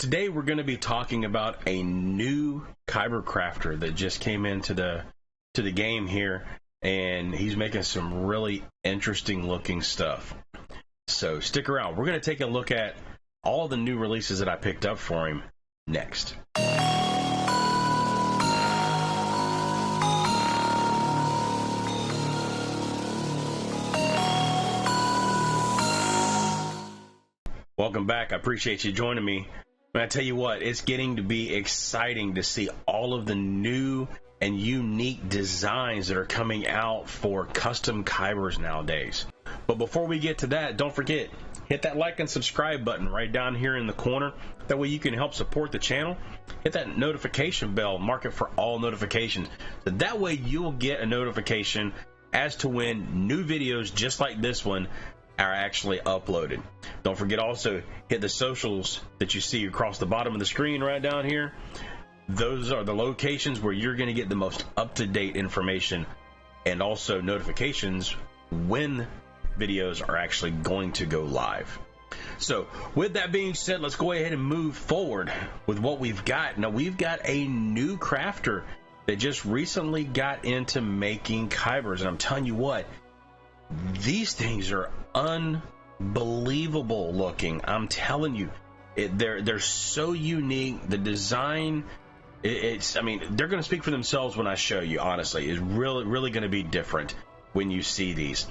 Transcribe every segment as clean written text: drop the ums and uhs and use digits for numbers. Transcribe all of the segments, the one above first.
today we're going to be talking about a new Kyber crafter that just came into the game here, and he's making some really interesting looking stuff. So stick around. We're going to take a look at all the new releases that I picked up for him next. Welcome back. I appreciate you joining me. And I tell you what, it's getting to be exciting to see all of the new and unique designs that are coming out for custom Kybers nowadays. But before we get to that, don't forget, hit that like and subscribe button right down here in the corner. That way you can help support the channel. Hit that notification bell, mark it for all notifications. So that way you'll get a notification as to when new videos just like this one are actually uploaded. Don't forget also hit the socials that you see across the bottom of the screen right down here. Those are the locations where you're going to get the most up-to-date information and also notifications when videos are actually going to go live. So with that being said, let's go ahead and move forward with what we've got. Now we've got a new crafter that just recently got into making Kybers, and I'm telling you what, these things are unbelievable looking. I'm telling you, they're so unique. The design, I mean, they're going to speak for themselves when I show you. Honestly, it's really going to be different when you see these.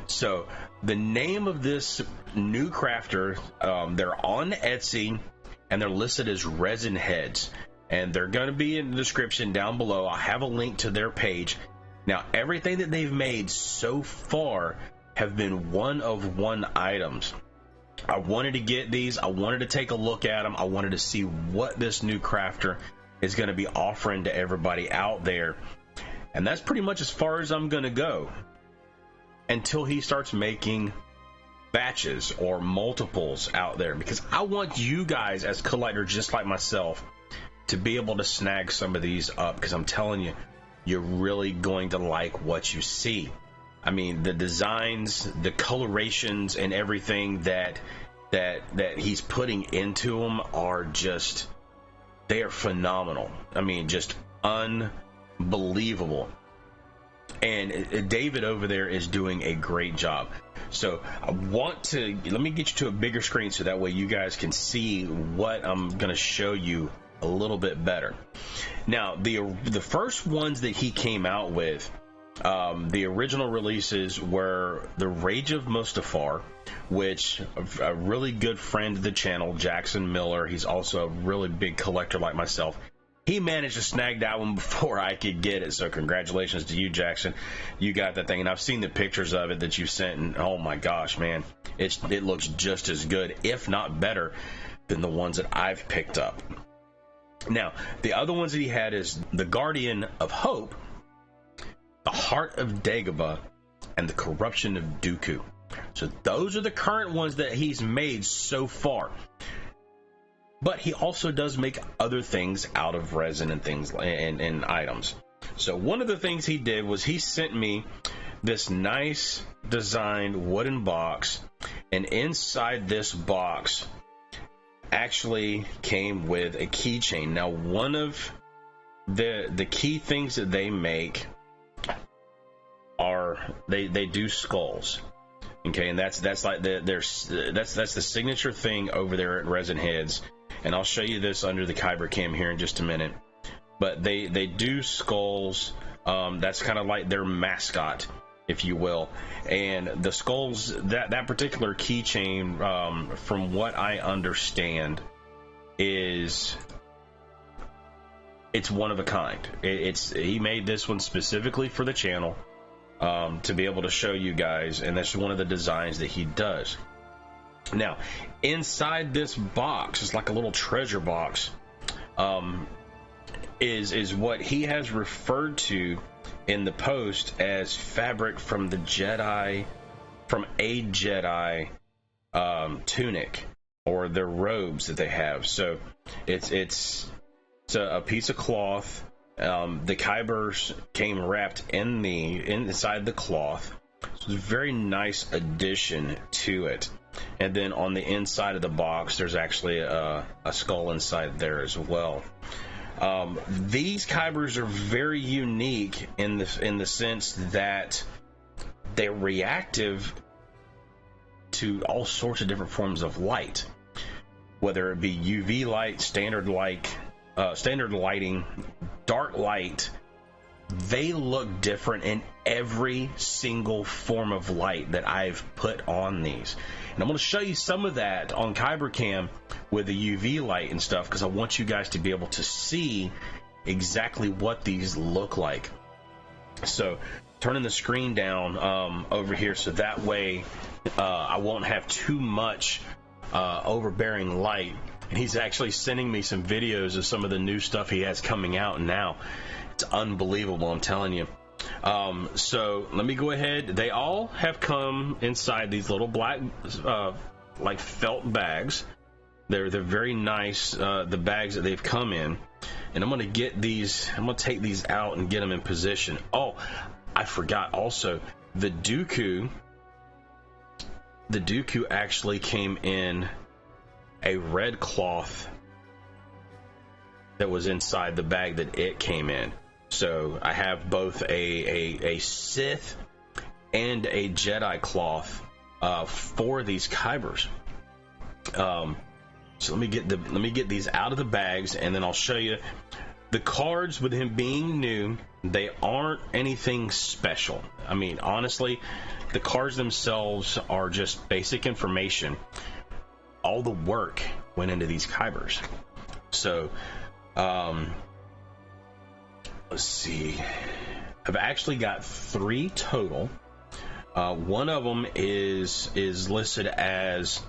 So the name of this new crafter, they're on Etsy and they're listed as Resin Heads, and they're going to be in the description down below. I'll have a link to their page. Now, everything that they've made so far have been one-of-one items. I wanted to get these. I wanted to take a look at them. I wanted to see what this new crafter is going to be offering to everybody out there. And that's pretty much as far as I'm going to go until he starts making batches or multiples out there, because I want you guys as collectors just like myself to be able to snag some of these up, because I'm telling you, you're really going to like what you see. I mean, the designs, the colorations, and everything that he's putting into them are just, they are phenomenal. I mean, just unbelievable. And David over there is doing a great job. So I want to, let me get you to a bigger screen so that way you guys can see what I'm going to show you a little bit better. Now, the first ones that he came out with, the original releases were the Rage of Mustafar, which a really good friend of the channel, Jackson Miller, he's also a really big collector like myself. He managed to snag that one before I could get it, so congratulations to you, Jackson. You got that thing, and I've seen the pictures of it that you sent, and oh my gosh, man, it looks just as good, if not better, than the ones that I've picked up. Now, the other ones that he had is the Guardian of Hope, the Heart of Degobah, and the Corruption of Dooku. So those are the current ones that he's made so far. But he also does make other things out of resin and things and items. So one of the things he did was he sent me this nice designed wooden box, and inside this box actually came with a keychain. Now, one of the key things that they make are they do skulls. Okay, and that's like that's the signature thing over there at Resin Heads. And I'll show you this under the Kyber cam here in just a minute. But they do skulls. That's kind of like their mascot, if you will. And the skulls, that particular keychain, from what I understand, it's one of a kind. He made this one specifically for the channel, to be able to show you guys, and that's one of the designs that he does. Now, inside this box, it's like a little treasure box, is what he has referred to in the post as fabric from the Jedi, from a Jedi tunic, or their robes that they have. So it's a piece of cloth. The Kybers came wrapped inside the cloth. So it's a very nice addition to it. and then on the inside of the box there's actually a skull inside there as well. These kybers are very unique in the sense that they're reactive to all sorts of different forms of light, whether it be UV light, standard lighting, dark light. They look different in every single form of light that I've put on these. And I'm going to show you some of that on Kyber Cam with the UV light and stuff, because I want you guys to be able to see exactly what these look like. So turning the screen down over here so that way I won't have too much overbearing light. And he's actually sending me some videos of some of the new stuff he has coming out now. It's unbelievable, I'm telling you. So let me go ahead. They all have come inside these little black like felt bags. They're very nice, the bags that they've come in. And I'm going to get these, I'm going to take these out and get them in position. Oh, I forgot also, the Dooku actually came in a red cloth that was inside the bag that it came in. So I have both a Sith and a Jedi cloth for these kybers. So let me get these out of the bags, and then I'll show you the cards. With him being new, they aren't anything special. I mean, honestly, the cards themselves are just basic information. All the work went into these kybers. So let's see, I've actually got 3 total. One of them is listed as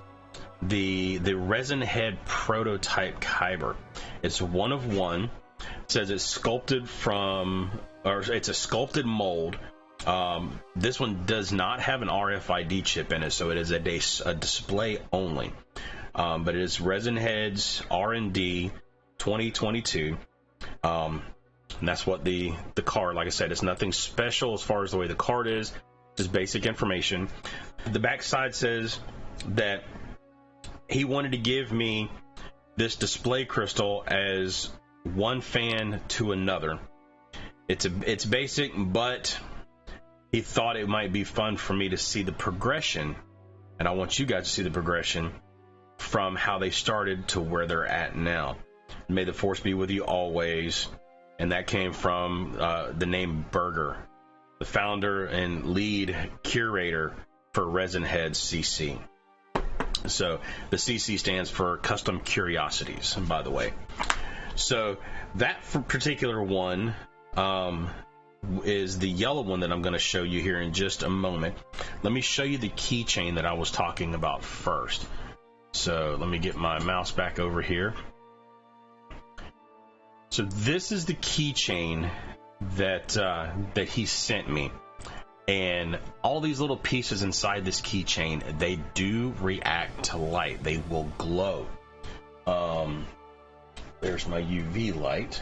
the Resin Head prototype Kyber. It's 1 of 1. It says it's sculpted from, or it's a sculpted mold. This one does not have an RFID chip in it, so it is a display only. But it is Resin Heads R&D 2022. And that's what the card, like I said, it's nothing special as far as the way the card is. Just basic information. The back side says that he wanted to give me this display crystal as one fan to another. It's basic, but he thought it might be fun for me to see the progression, and I want you guys to see the progression from how they started to where they're at now. May the force be with you always. And that came from the name Berger, the founder and lead curator for Resin Heads CC. So the CC stands for Custom Curiosities, by the way. So that particular one is the yellow one that I'm going to show you here in just a moment. Let me show you the keychain that I was talking about first. So let me get my mouse back over here. So this is the keychain that he sent me, and all these little pieces inside this keychain, they do react to light. They will glow. There's my UV light.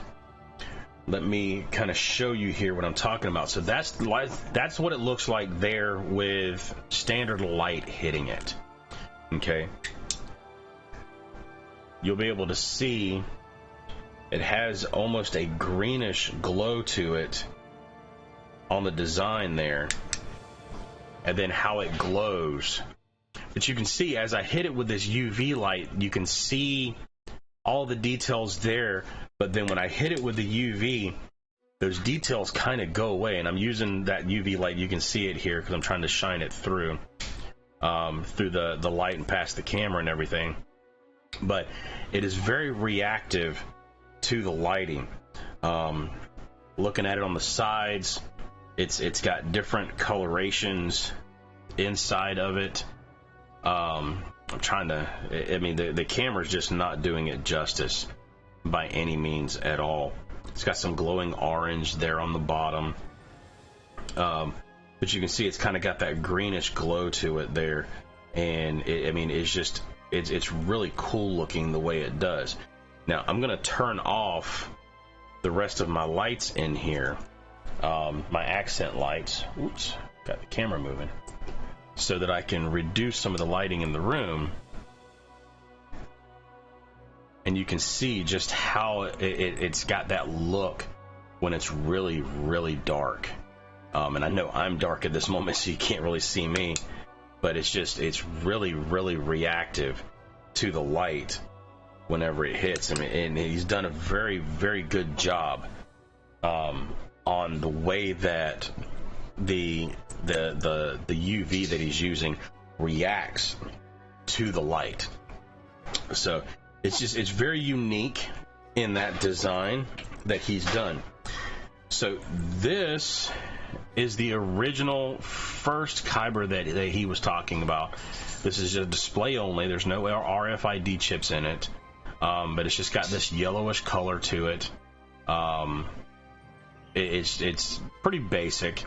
Let me kind of show you here what I'm talking about. So that's what it looks like there with standard light hitting it. Okay. You'll be able to see it has almost a greenish glow to it on the design there, and then how it glows. But you can see as I hit it with this UV light, you can see all the details there, but then when I hit it with the UV, those details kind of go away. And I'm using that UV light, you can see it here because I'm trying to shine it through the light and past the camera and everything. But it is very reactive to the lighting. Looking at it on the sides, it's got different colorations inside of it. I'm trying to, I mean, the camera's just not doing it justice by any means at all. It's got some glowing orange there on the bottom, but you can see it's kind of got that greenish glow to it there, and it's really cool looking the way it does. Now I'm gonna turn off the rest of my lights in here, my accent lights. Oops, got the camera moving. so that I can reduce some of the lighting in the room. And you can see just how it's got that look when it's really, really dark. And I know I'm dark at this moment, so you can't really see me. But it's really, really reactive to the light whenever it hits. And he's done a very, very good job on the way that the UV that he's using reacts to the light. So it's very unique in that design that he's done. So this is the original first Kyber that he was talking about. This is a display only. There's no RFID chips in it, but it's just got this yellowish color to it. It's pretty basic,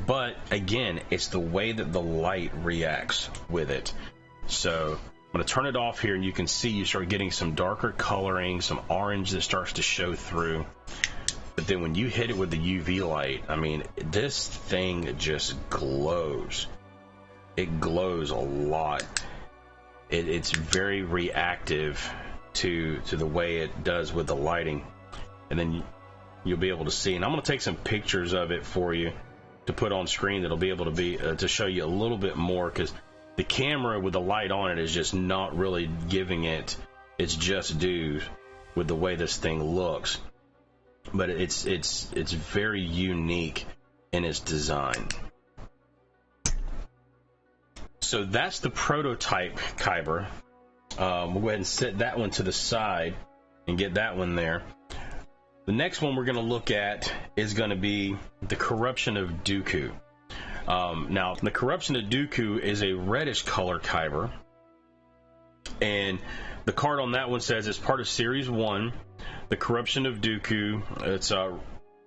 but again, it's the way that the light reacts with it. So I'm going to turn it off here, and you can see you start getting some darker coloring, some orange that starts to show through. But then when you hit it with the UV light, I mean, this thing just glows. It glows a lot. It's very reactive to the way it does with the lighting. And then you'll be able to see. And I'm going to take some pictures of it for you to put on screen that'll be able to be to show you a little bit more, because the camera with the light on it is just not really giving it its just due with the way this thing looks. But it's very unique in its design. So that's the prototype Kyber. We'll go ahead and set that one to the side and get that one there. The next one we're going to look at is going to be the Corruption of Dooku. Now, the Corruption of Dooku is a reddish color Kyber, and the card on that one says it's part of Series 1, the Corruption of Dooku. Its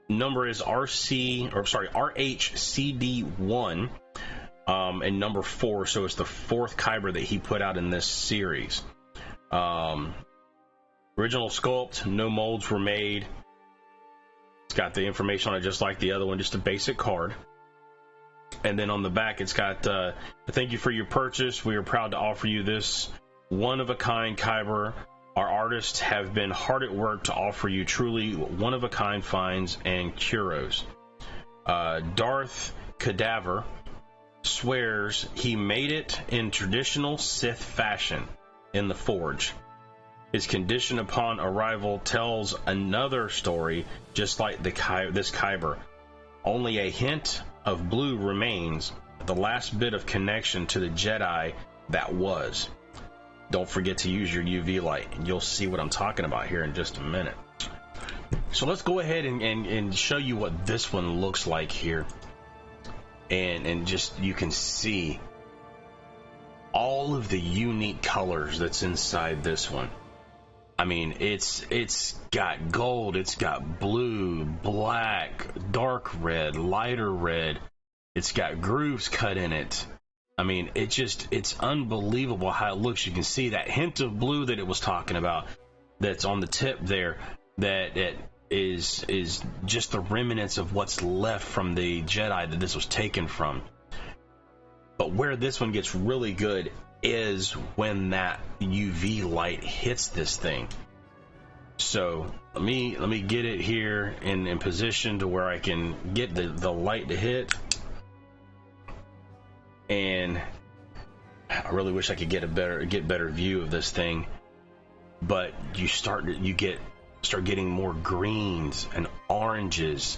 number is RHCD1, and number 4, so it's the 4th Kyber that he put out in this series. Original sculpt, no molds were made. It's got the information on it just like the other one, just a basic card. And then on the back, it's got, thank you for your purchase. We are proud to offer you this one-of-a-kind Kyber. Our artists have been hard at work to offer you truly one-of-a-kind finds and curos. Darth Cadaver swears he made it in traditional Sith fashion in the forge. His condition upon arrival tells another story just like this Kyber. Only a hint of blue remains, the last bit of connection to the Jedi that was. Don't forget to use your UV light, and you'll see what I'm talking about here in just a minute. So let's go ahead and show you what this one looks like here. And just, you can see all of the unique colors that's inside this one. I mean, it's got gold, it's got blue, black, dark red, lighter red. It's got grooves cut in it. I mean, it's unbelievable how it looks. You can see that hint of blue that it was talking about that's on the tip there, that it is just the remnants of what's left from the Jedi that this was taken from. But where this one gets really good is when that UV light hits this thing. So let me get it here in position to where I can get the light to hit. And I really wish I could get better view of this thing, but you start getting more greens and oranges,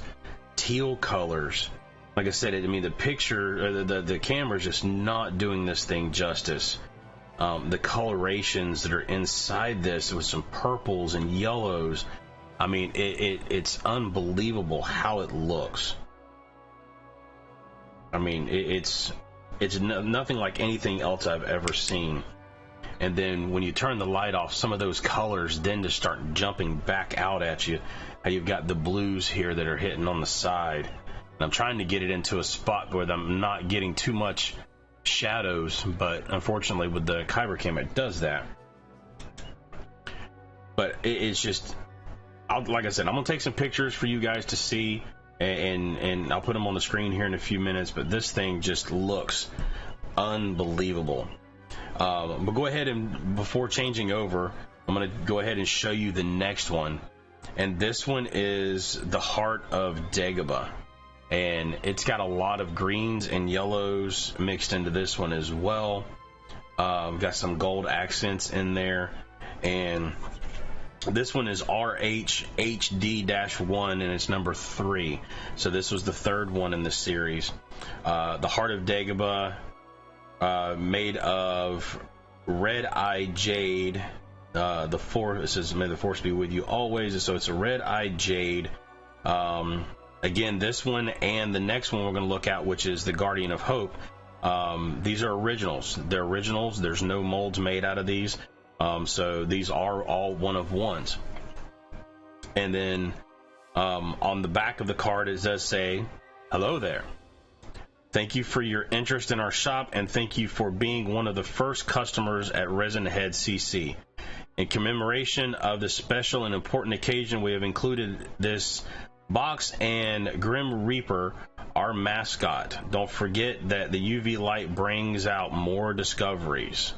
teal colors. Like I said, I mean, the picture, the camera's just not doing this thing justice. The colorations that are inside this with some purples and yellows, I mean, it's unbelievable how it looks. I mean, it's nothing like anything else I've ever seen. And then when you turn the light off, some of those colors then just start jumping back out at you. How you've got the blues here that are hitting on the side. And I'm trying to get it into a spot where I'm not getting too much shadows, but unfortunately with the Kyber camera it does that. But it's just, like I said, I'm gonna take some pictures for you guys to see, and I'll put them on the screen here in a few minutes. But this thing just looks unbelievable. But go ahead and, before changing over, I'm going to go ahead and show you the next one. And this one is the Heart of Degobah. And it's got a lot of greens and yellows mixed into this one as well. Got some gold accents in there. And this one is RHHD-1, and it's number 3. So this was the third one in the series. The Heart of Degobah, made of red-eye jade. The force, it says, "May the force be with you always." So it's a red-eye jade. Again, this one and the next one we're going to look at, which is the Guardian of Hope. These are originals. They're originals. There's no molds made out of these. So these are all one of ones. And then on the back of the card, it does say, "Hello there. Thank you for your interest in our shop, and thank you for being one of the first customers at Resin Heads CC. In commemoration of this special and important occasion, we have included this box and Grim Reaper, our mascot. Don't forget that the UV light brings out more discoveries."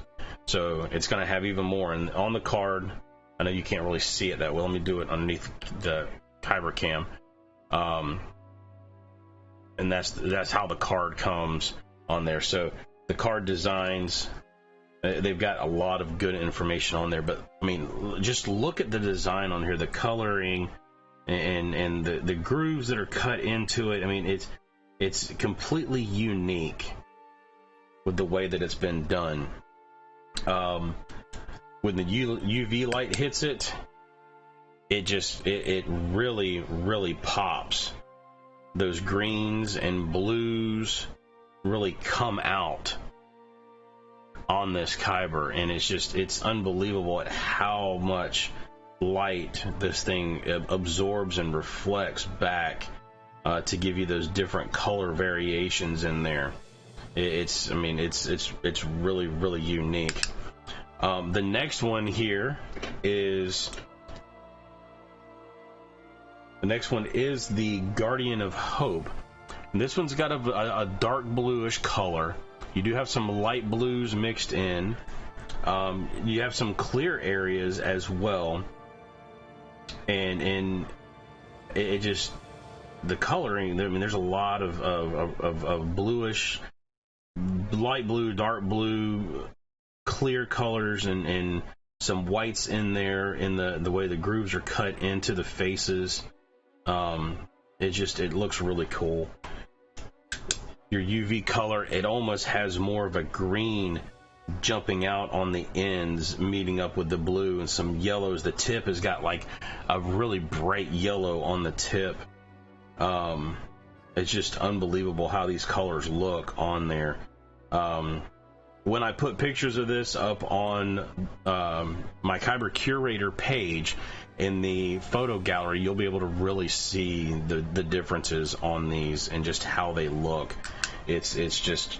So it's going to have even more. And on the card, I know you can't really see it that well. Let me do it underneath the Kyber cam. And that's how the card comes on there. So the card designs, they've got a lot of good information on there. But I mean, just look at the design on here, the coloring, and the grooves that are cut into it. I mean, it's completely unique with the way that it's been done. When the UV light hits it, it really pops. Those greens and blues really come out on this Kyber, and it's unbelievable at how much light this thing absorbs and reflects back to give you those different color variations in there. It's really, really unique. The next one here is the Guardian of Hope. And this one's got a dark bluish color. You do have some light blues mixed in. You have some clear areas as well. And it just, the coloring, I mean, there's a lot of bluish, light blue, dark blue, clear colors, and some whites in there in the way the grooves are cut into the faces. It looks really cool. Your UV color, it almost has more of a green jumping out on the ends, meeting up with the blue, and some yellows. The tip has got like a really bright yellow on the tip. It's just unbelievable how these colors look on there. When I put pictures of this up on my Kyber Curator page in the photo gallery, you'll be able to really see the differences on these and just how they look. It's just,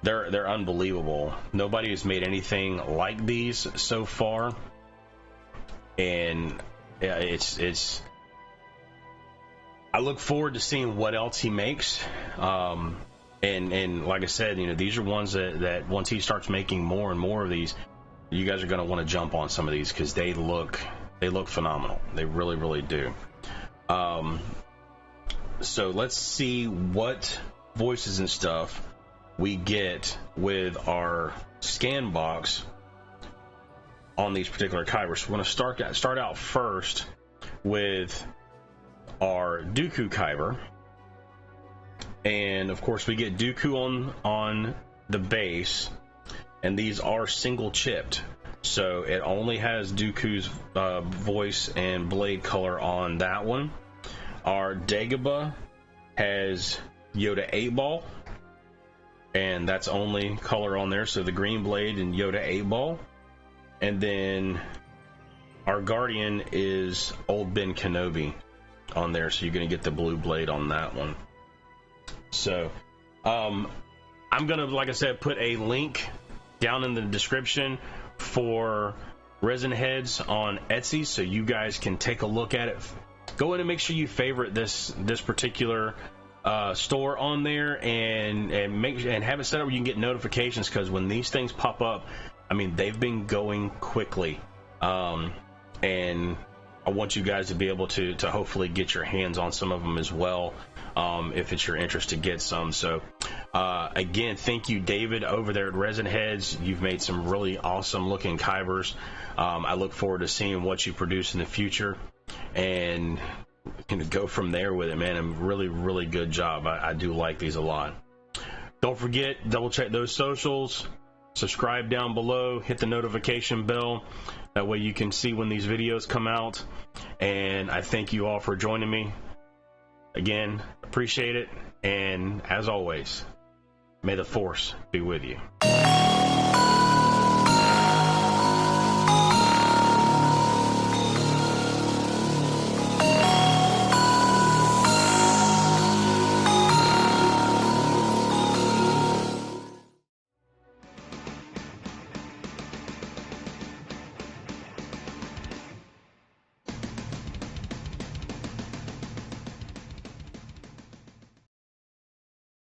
they're unbelievable. Nobody has made anything like these so far, and yeah, it's I look forward to seeing what else he makes. And like I said, these are ones that once he starts making more and more of these, you guys are going to want to jump on some of these, because they look phenomenal. They really, really do. So let's see what voices and stuff we get with our scan box on these particular Kybers. So we're going to start out first with our Dooku Kyber. And of course we get Dooku on the base, and these are single chipped, so it only has Dooku's voice and blade color on that one. Our Dagobah has Yoda 8-ball, and that's only color on there, so the green blade and Yoda 8-ball. And then our Guardian is Old Ben Kenobi on there, so you're going to get the blue blade on that one. So I'm gonna, like I said, put a link down in the description for Resin Heads on Etsy, so you guys can take a look at it. Go in and make sure you favorite this particular store on there, and have it set up where you can get notifications, because when these things pop up, I mean, they've been going quickly, and I want you guys to be able to hopefully get your hands on some of them as well, if it's your interest to get some. So again, thank you, David, over there at Resin Heads. You've made some really awesome looking kybers. I look forward to seeing what you produce in the future, and go from there with it, man. A really good job. I do like these a lot. Don't forget, double check those socials, subscribe down below, hit the notification bell, that way you can see when these videos come out. And I thank you all for joining me again. Appreciate it, and as always, may the force be with you.